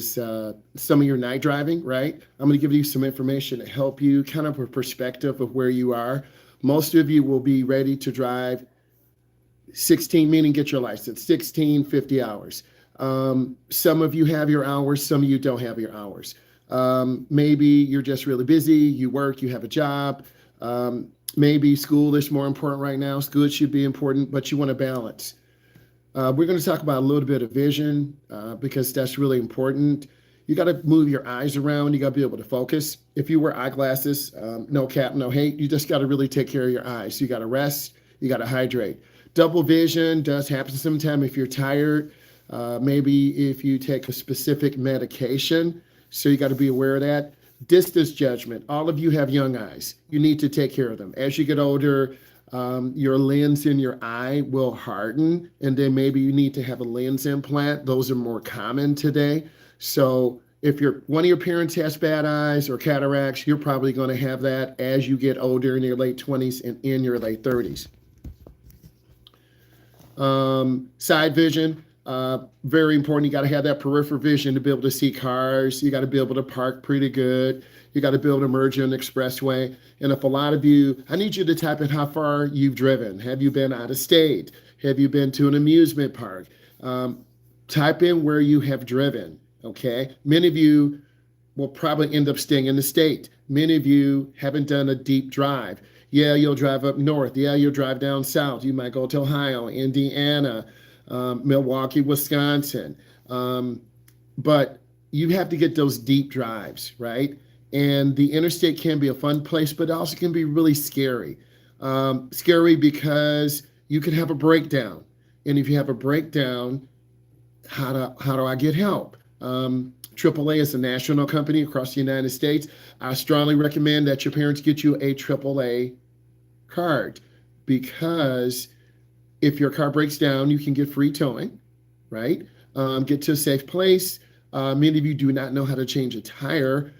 some of your night driving, right? I'm going to give you some information to help you kind of a perspective of where you are. Most of you will be ready to drive 16, meaning get your license, 16, 50 hours. Some of you have your hours, some of you don't have your hours. Maybe you're just really busy, you work, you have a job. Maybe school is more important right now. School should be important, but you want to balance. We're going to talk about a little bit of vision because that's really important. You got to move your eyes around. You got to be able to focus. If you wear eyeglasses, no cap, no hate, you just got to really take care of your eyes. You got to rest. You got to hydrate. Double vision does happen sometimes if you're tired. Maybe if you take a specific medication. So you got to be aware of that. Distance judgment. All of you have young eyes. You need to take care of them. As you get older, your lens in your eye will harden, and then maybe you need to have a lens implant. Those are more common today. So if one of your parents has bad eyes or cataracts, you're probably going to have that as you get older in your late 20s and in your late 30s. Side vision, very important. You got to have that peripheral vision to be able to see cars. You got to be able to park pretty good. You got to be able to merge on the expressway. And if a lot of you, I need you to type in how far you've driven. Have you been out of state? Have you been to an amusement park? Type in where you have driven, okay? Many of you will probably end up staying in the state. Many of you haven't done a deep drive. Yeah, you'll drive up north. Yeah, you'll drive down south. You might go to Ohio, Indiana, Milwaukee, Wisconsin. But you have to get those deep drives, right? And the interstate can be a fun place, but it also can be really scary. Scary because you could have a breakdown. And if you have a breakdown, how do I get help? AAA is a national company across the United States. I strongly recommend that your parents get you a AAA card because if your car breaks down, you can get free towing, right? Get to a safe place. Many of you do not know how to change a tire.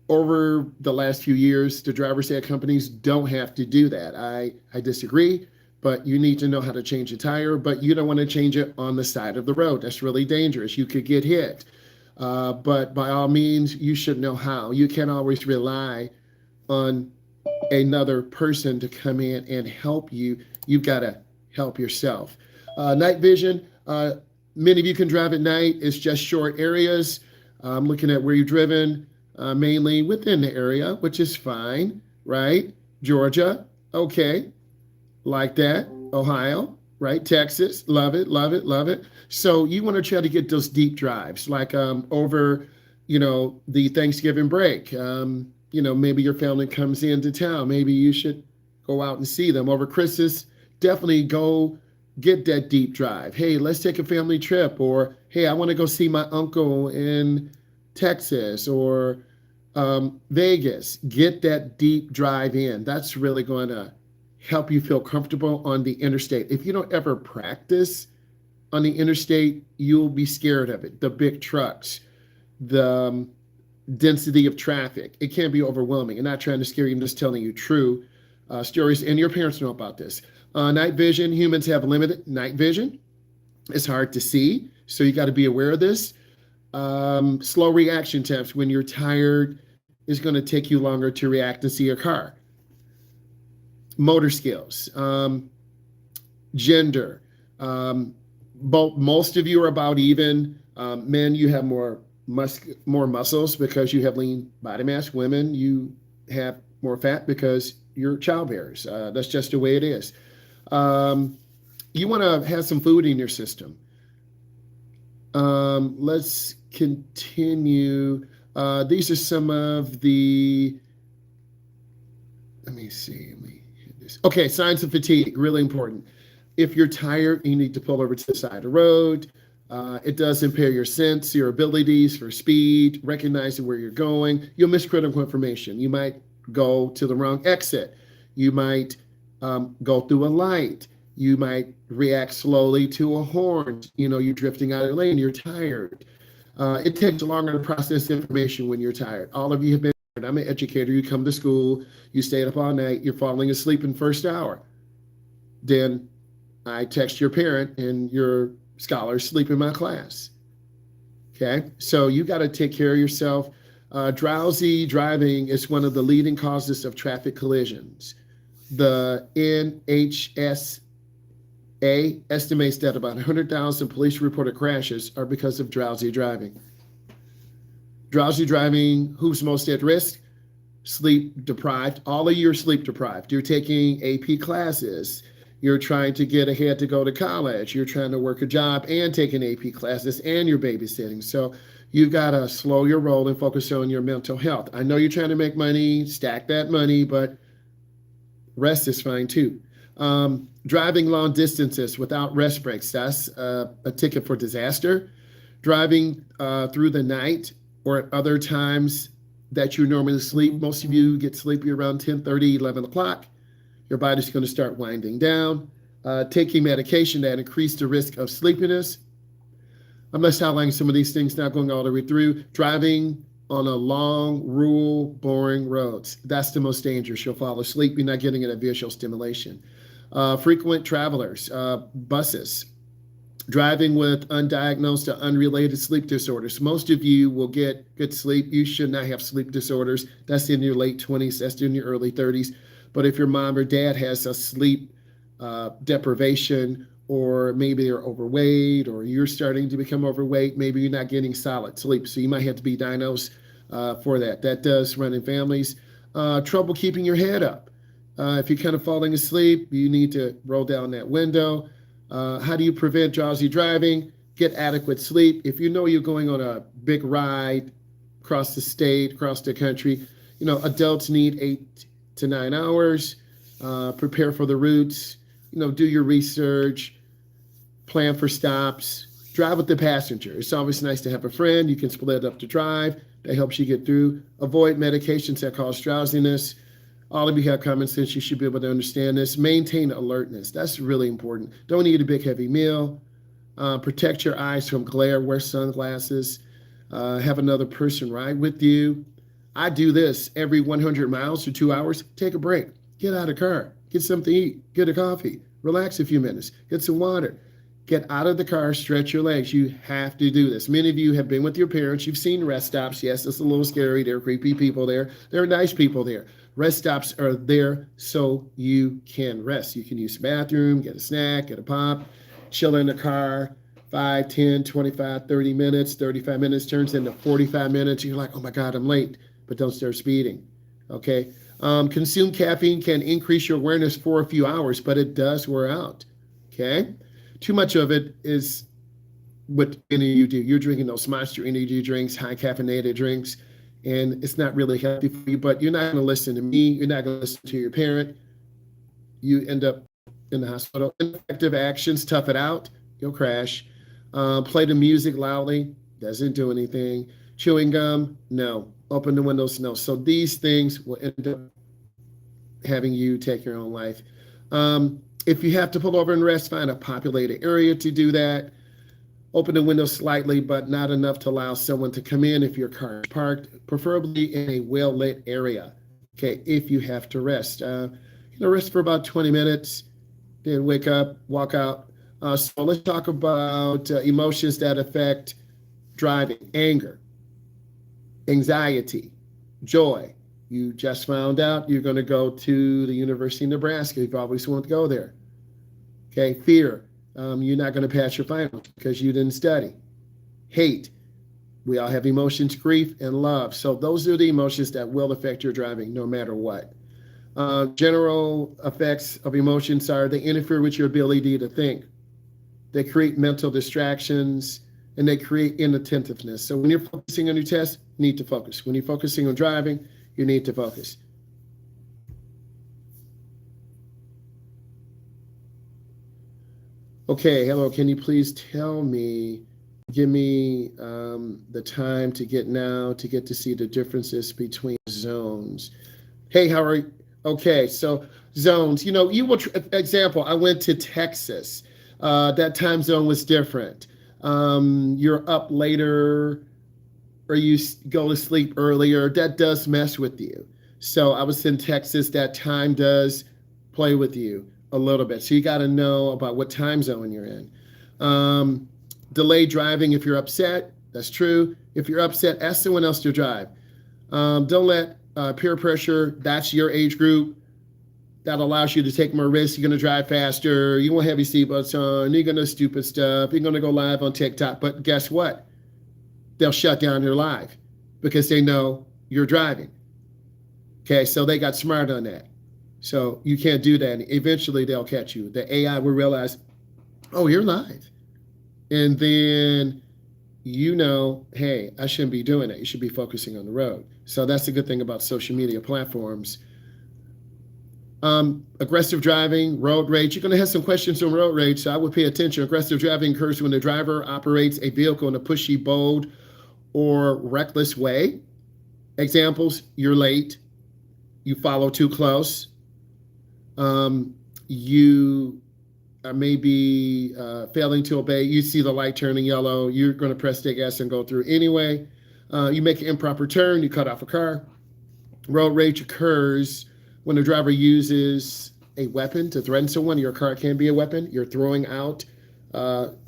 Over the last few years, the driver's ed companies don't have to do that. I disagree, but you need to know how to change a tire, but you don't want to change it on the side of the road. That's really dangerous. You could get hit. But by all means, you should know how. You can't always rely on another person to come in and help you. You've got to help yourself. Night vision. Many of you can drive at night. It's just short areas. I'm looking at where you've driven, mainly within the area, which is fine, right? Georgia, okay, like that. Ohio, right? Texas, love it, love it, love it. So you want to try to get those deep drives, like over, the Thanksgiving break. Maybe your family comes into town. Maybe you should go out and see them over Christmas. Definitely go get that deep drive. Hey, let's take a family trip. Or, hey, I want to go see my uncle in Texas or Vegas. Get that deep drive in. That's really going to help you feel comfortable on the interstate. If you don't ever practice on the interstate, you'll be scared of it. The big trucks, the density of traffic, it can be overwhelming. I'm not trying to scare you, I'm just telling you true stories, and your parents know about this. Night vision, humans have limited night vision. It's hard to see, so you got to be aware of this. Slow reaction times, when you're tired, is going to take you longer to react and see your car. Motor skills, gender. Most of you are about even. Men, you have more muscles because you have lean body mass. Women, you have more fat because you're childbearers. That's just the way it is. You want to have some food in your system. Let's continue. These are some of the, let me see. Okay, signs of fatigue, really important. If you're tired, you need to pull over to the side of the road. It does impair your sense, your abilities for speed, recognizing where you're going. You'll miss critical information. You might go to the wrong exit. You might go through a light. You might react slowly to a horn. You're drifting out of the lane, you're tired. It takes longer to process information when you're tired. All of you have been, I'm an educator, you come to school, you stayed up all night, you're falling asleep in the first hour. Then I text your parent and your scholars sleep in my class. Okay, so you got to take care of yourself. Drowsy driving is one of the leading causes of traffic collisions. The NHSA estimates that about 100,000 police reported crashes are because of drowsy driving. Drowsy driving, who's most at risk? Sleep deprived. All of you are sleep deprived. You're taking AP classes. You're trying to get ahead to go to college. You're trying to work a job and taking AP classes and you're babysitting. So you've got to slow your roll and focus on your mental health. I know you're trying to make money, stack that money, but rest is fine too. Driving long distances without rest breaks, that's a ticket for disaster. Driving through the night or at other times that you normally sleep. Most of you get sleepy around 10:30, 11 o'clock. Your body's going to start winding down. Taking medication that increase the risk of sleepiness. I'm just outlining some of these things, not going all the way through. Driving on a long, rural, boring roads. That's the most dangerous. You'll fall asleep. You're not getting a visual stimulation. Frequent travelers, buses. Driving with undiagnosed or unrelated sleep disorders. Most of you will get good sleep. You should not have sleep disorders. That's in your late 20s. That's in your early 30s. But if your mom or dad has a sleep deprivation, or maybe they're overweight, or you're starting to become overweight, maybe you're not getting solid sleep. So you might have to be diagnosed for that. That does run in families. Trouble keeping your head up. If you're kind of falling asleep, you need to roll down that window. How do you prevent drowsy driving? Get adequate sleep. If you know you're going on a big ride across the state, across the country, adults need 8 to 9 hours. Prepare for the routes. Do your research. Plan for stops. Drive with the passenger. It's always nice to have a friend. You can split up to drive. That helps you get through. Avoid medications that cause drowsiness. All of you have common sense. You should be able to understand this. Maintain alertness. That's really important. Don't eat a big, heavy meal. Protect your eyes from glare. Wear sunglasses. Have another person ride with you. I do this every 100 miles or 2 hours. Take a break. Get out of the car. Get something to eat. Get a coffee. Relax a few minutes. Get some water. Get out of the car. Stretch your legs. You have to do this. Many of you have been with your parents. You've seen rest stops. Yes, it's a little scary. There are creepy people there. There are nice people there. Rest stops are there so you can rest. You can use the bathroom, get a snack, get a pop, chill in the car. 5, 10, 25, 30 minutes, 35 minutes turns into 45 minutes. You're like, oh my God, I'm late, but don't start speeding. Okay. Consume caffeine can increase your awareness for a few hours, but it does wear out. Okay. Too much of it is what any of you do. You're drinking those Monster energy drinks, high caffeinated drinks, and it's not really healthy for you, but you're not going to listen to me. You're not going to listen to your parent. You end up in the hospital. Ineffective actions, tough it out. You'll crash. Play the music loudly. Doesn't do anything. Chewing gum, no. Open the windows, no. So these things will end up having you take your own life. If you have to pull over and rest, find a populated area to do that. Open the window slightly, but not enough to allow someone to come in if your car is parked, preferably in a well-lit area. Okay, if you have to rest. Rest for about 20 minutes, then wake up, walk out. So let's talk about emotions that affect driving. Anger, anxiety, joy. You just found out you're going to go to the University of Nebraska. You've always wanted to go there. Okay, fear. You're not going to pass your finals because you didn't study. Hate. We all have emotions, grief, and love. So those are the emotions that will affect your driving no matter what. General effects of emotions are they interfere with your ability to think. They create mental distractions, and they create inattentiveness. So when you're focusing on your test, you need to focus. When you're focusing on driving, you need to focus. Okay, hello, can you please give me the time to get now to get to see the differences between zones. Hey, how are you? Okay, so zones, example, I went to Texas. That time zone was different. You're up later or you go to sleep earlier. That does mess with you. So I was in Texas. That time does play with you a little bit. So you got to know about what time zone you're in. Delayed driving if you're upset. That's true. If you're upset, ask someone else to drive. Don't let peer pressure, that's your age group, that allows you to take more risks. You're going to drive faster. You won't have your seatbelts on. You're going to do stupid stuff. You're going to go live on TikTok. But guess what? They'll shut down your live because they know you're driving. Okay, so they got smart on that. So you can't do that. And eventually they'll catch you. The AI will realize, oh, you're live. And then hey, I shouldn't be doing that. You should be focusing on the road. So that's the good thing about social media platforms. Aggressive driving, road rage. You're going to have some questions on road rage, so I would pay attention. Aggressive driving occurs when the driver operates a vehicle in a pushy, bold, or reckless way. Examples, you're late, you follow too close, you are maybe failing to obey, you see the light turning yellow, you're going to press the gas and go through anyway. You make an improper turn, you cut off a car. Road rage occurs when the driver uses a weapon to threaten someone. Your car can be a weapon. You're throwing out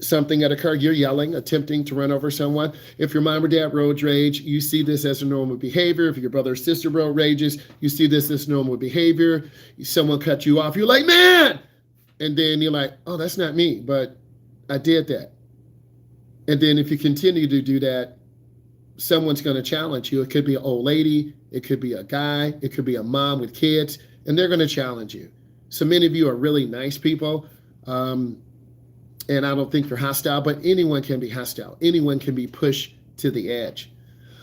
something at a car. You're yelling, attempting to run over someone. If your mom or dad road rage, you see this as a normal behavior. If your brother or sister road rages, you see this as normal behavior. Someone cut you off. You're like, man! And then you're like, oh, that's not me, but I did that. And then if you continue to do that, someone's going to challenge you. It could be an old lady. It could be a guy. It could be a mom with kids. And they're going to challenge you. So many of you are really nice people. And I don't think you're hostile, but anyone can be hostile. Anyone can be pushed to the edge.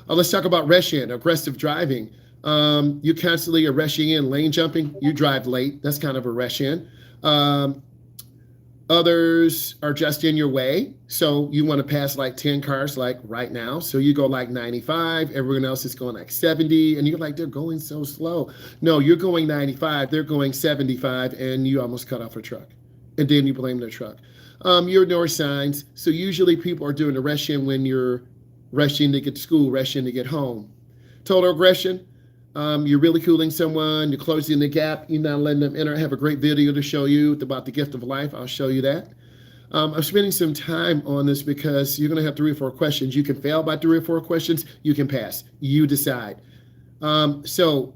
Let's talk about rushing, aggressive driving. You constantly are rushing in, lane jumping. You drive late. That's kind of a rush in. Others are just in your way. So you want to pass like 10 cars like right now. So you go like 95, everyone else is going like 70, and you're like, they're going so slow. No, you're going 95, they're going 75, and you almost cut off a truck. And then you blame their truck. You ignore signs. So usually people are doing the rush-in when you're rushing to get to school, rushing to get home. Total aggression. You're ridiculing someone, you're closing the gap, you're not letting them enter. I have a great video to show you about the gift of life. I'll show you that. I'm spending some time on this because you're going to have 3 or 4 questions. You can fail by 3 or 4 questions. You can pass. You decide. So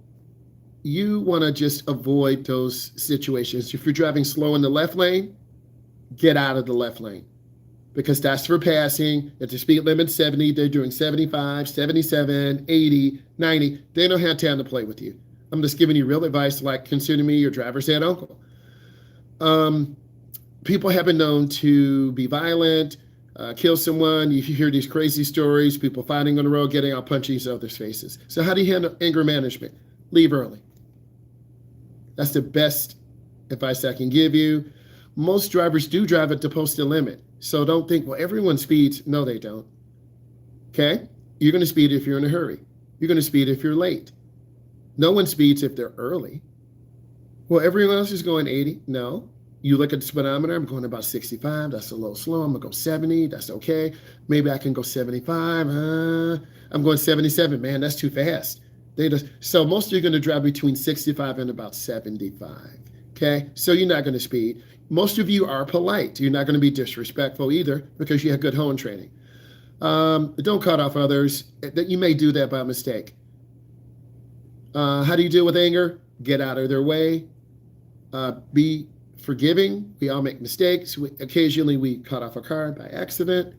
you want to just avoid those situations. If you're driving slow in the left lane, get out of the left lane, because that's for passing. If the speed limit's 70, they're doing 75, 77, 80, 90. They don't have time to play with you. I'm just giving you real advice, like consider me your driver's ed uncle. People have been known to be violent, kill someone. You hear these crazy stories, people fighting on the road, getting out, punching each other's faces. So how do you handle anger management? Leave early. That's the best advice I can give you. Most drivers do drive at the posted limit. So don't think, well, everyone speeds. No, they don't. Okay? You're going to speed if you're in a hurry. You're going to speed if you're late. No one speeds if they're early. Well, everyone else is going 80. No. You look at the speedometer, I'm going about 65. That's a little slow. I'm going to go 70. That's okay. Maybe I can go 75. I'm going 77. Man, that's too fast. So most of you are going to drive between 65 and about 75. Okay? So you're not going to speed. Most of you are polite. You're not going to be disrespectful either because you have good horn training. Don't cut off others. You may do that by mistake. How do you deal with anger? Get out of their way. Be forgiving. We all make mistakes. Occasionally we cut off a car by accident.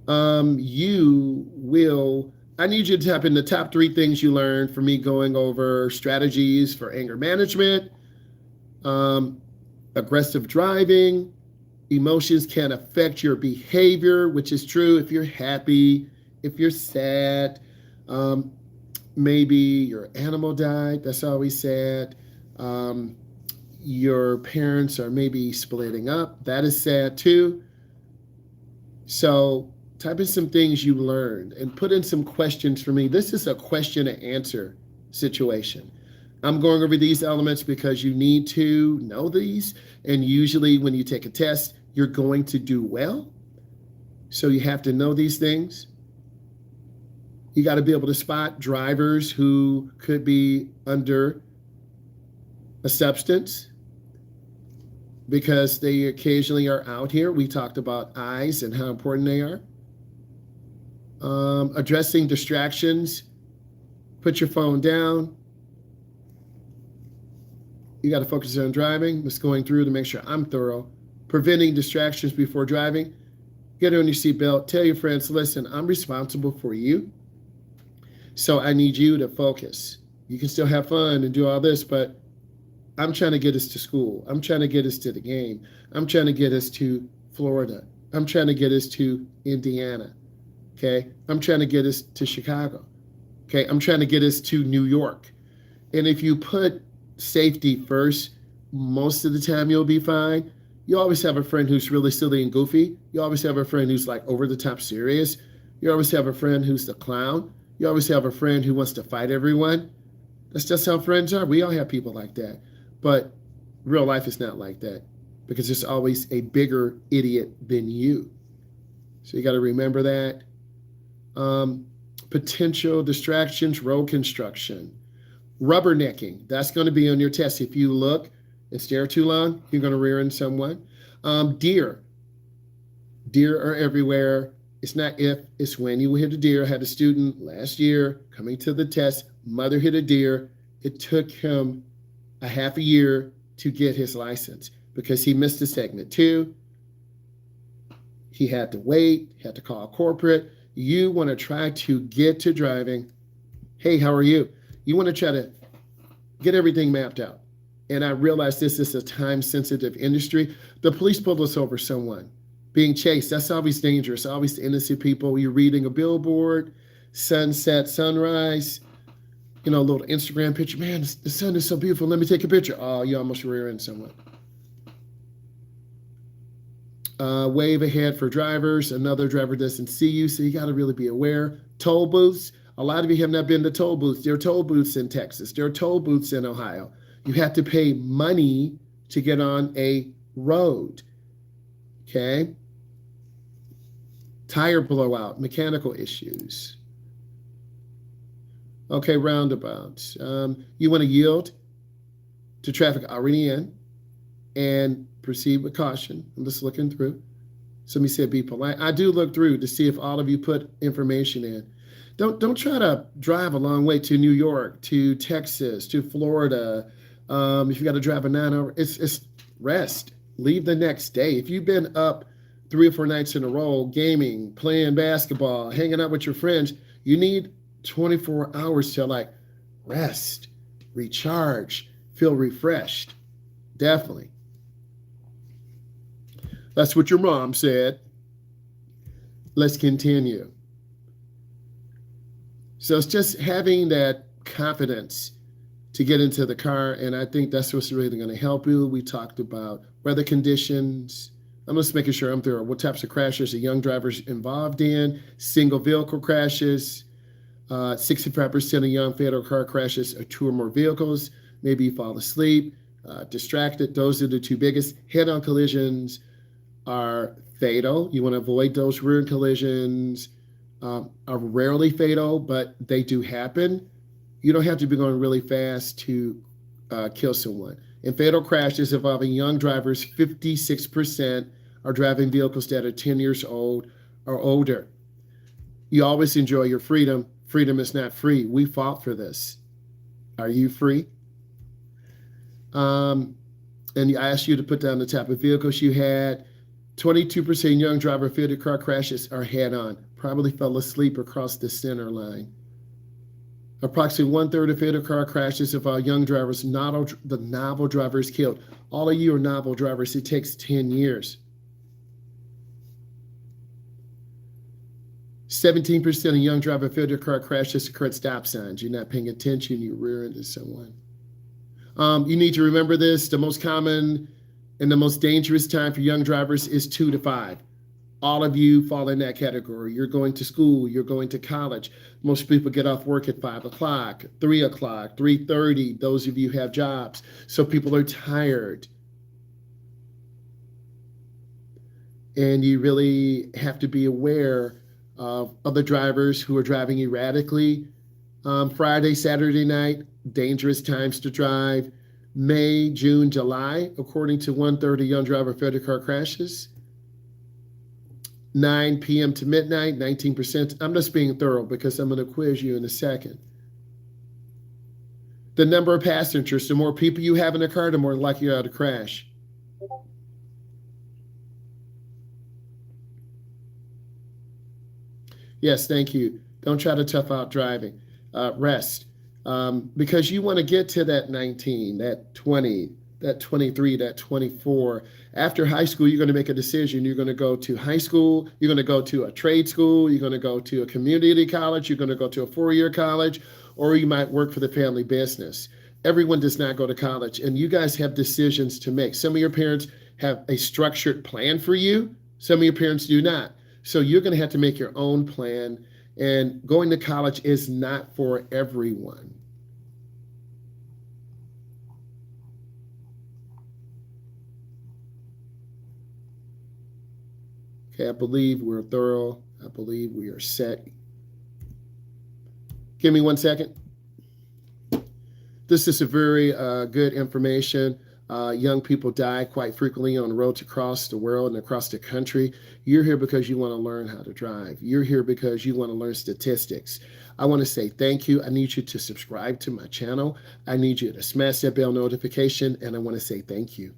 I need you to type in the top 3 things you learned from me going over strategies for anger management. Aggressive driving, emotions can affect your behavior, which is true. If you're happy, if you're sad, maybe your animal died, that's always sad. Your parents are maybe splitting up, that is sad too. So type in some things you learned and put in some questions for me. This is a question and answer situation. I'm going over these elements because you need to know these. And usually when you take a test, you're going to do well. So you have to know these things. You got to be able to spot drivers who could be under a substance. because they occasionally are out here. We talked about eyes and how important they are. Addressing distractions. Put your phone down. You got to focus on driving. Just going through to make sure I'm thorough. Preventing distractions before driving. Get on your seatbelt. Tell your friends, listen, I'm responsible for you. So I need you to focus. You can still have fun and do all this, but I'm trying to get us to school. I'm trying to get us to the game. I'm trying to get us to Florida. I'm trying to get us to Indiana. Okay? I'm trying to get us to Chicago. Okay? I'm trying to get us to New York. And if you put safety first, most of the time you'll be fine. You always have a friend who's really silly and goofy. You always have a friend who's like over the top serious. You always have a friend who's the clown. You always have a friend who wants to fight everyone. That's just how friends are. We all have people like that. But real life is not like that, because there's always a bigger idiot than you. So you got to remember that. Potential distractions, road construction. Rubbernecking, that's going to be on your test. If you look and stare too long, you're going to rear end someone. Deer. Deer are everywhere. It's not if, it's when you hit a deer. I had a student last year coming to the test. Mother hit a deer. It took him a half a year to get his license because he missed a segment 2. He had to wait, had to call corporate. You want to try to get to driving. Hey, how are you? You want to try to get everything mapped out. And I realize this is a time-sensitive industry. The police pulled us over someone being chased. That's always dangerous. Always the innocent people. You're reading a billboard, sunset, sunrise, a little Instagram picture. Man, the sun is so beautiful. Let me take a picture. Oh, you almost rear-end someone. Wave ahead for drivers. Another driver doesn't see you, so you got to really be aware. Toll booths. A lot of you have not been to toll booths. There are toll booths in Texas. There are toll booths in Ohio. You have to pay money to get on a road. Okay? Tire blowout, mechanical issues. Okay, roundabouts. You want to yield to traffic already in and proceed with caution. I'm just looking through. Somebody said be polite. I do look through to see if all of you put information in. Don't try to drive a long way to New York, to Texas, to Florida. If you got to drive a 9-hour, it's rest. Leave the next day. If you've been up 3 or 4 nights in a row, gaming, playing basketball, hanging out with your friends, you need 24 hours to rest, recharge, feel refreshed. Definitely. That's what your mom said. Let's continue. So it's just having that confidence to get into the car, and I think that's what's really going to help you. We talked about weather conditions. I'm just making sure I'm thorough. What types of crashes are young drivers involved in? Single vehicle crashes. 65% of young fatal car crashes are 2 or more vehicles. Maybe you fall asleep, distracted. Those are the 2 biggest. Head-on collisions are fatal. You want to avoid those. Rear collisions are rarely fatal, but they do happen. You don't have to be going really fast to kill someone. In fatal crashes involving young drivers, 56% are driving vehicles that are 10 years old or older. You always enjoy your freedom. Freedom is not free. We fought for this. Are you free? And I asked you to put down the type of vehicles you had. 22% young driver fatal car crashes are head-on. Probably fell asleep across the center line. Approximately 1/3 of fatal car crashes involve young drivers, the novel drivers killed. All of you are novel drivers. It takes 10 years. 17% of young driver fatal car crashes occur at stop signs. You're not paying attention. You rear into someone. You need to remember this. The most common and the most dangerous time for young drivers is 2 to 5. All of you fall in that category. You're going to school. You're going to college. Most people get off work at 5 o'clock, 3 o'clock, 3:30. Those of you have jobs. So people are tired. And you really have to be aware of other drivers who are driving erratically. Friday, Saturday night, dangerous times to drive. May, June, July, according to 130 young driver fatal car crashes. 9 p.m. to midnight, 19%. I'm just being thorough because I'm going to quiz you in a second. The number of passengers, the more people you have in a car, the more likely you are to crash. Yes, thank you. Don't try to tough out driving. Rest. Because you want to get to that 19, that 20, that 23, that 24. After high school, you're going to make a decision. You're going to go to high school, you're going to go to a trade school, you're going to go to a community college, you're going to go to a 4-year college, or you might work for the family business. Everyone does not go to college, and you guys have decisions to make. Some of your parents have a structured plan for you, some of your parents do not. So you're going to have to make your own plan, and going to college is not for everyone. Okay, I believe we're thorough. I believe we are set. Give me 1 second. This is a very good information. Young people die quite frequently on the roads across the world and across the country. You're here because you want to learn how to drive. You're here because you want to learn statistics. I want to say thank you. I need you to subscribe to my channel. I need you to smash that bell notification, and I want to say thank you.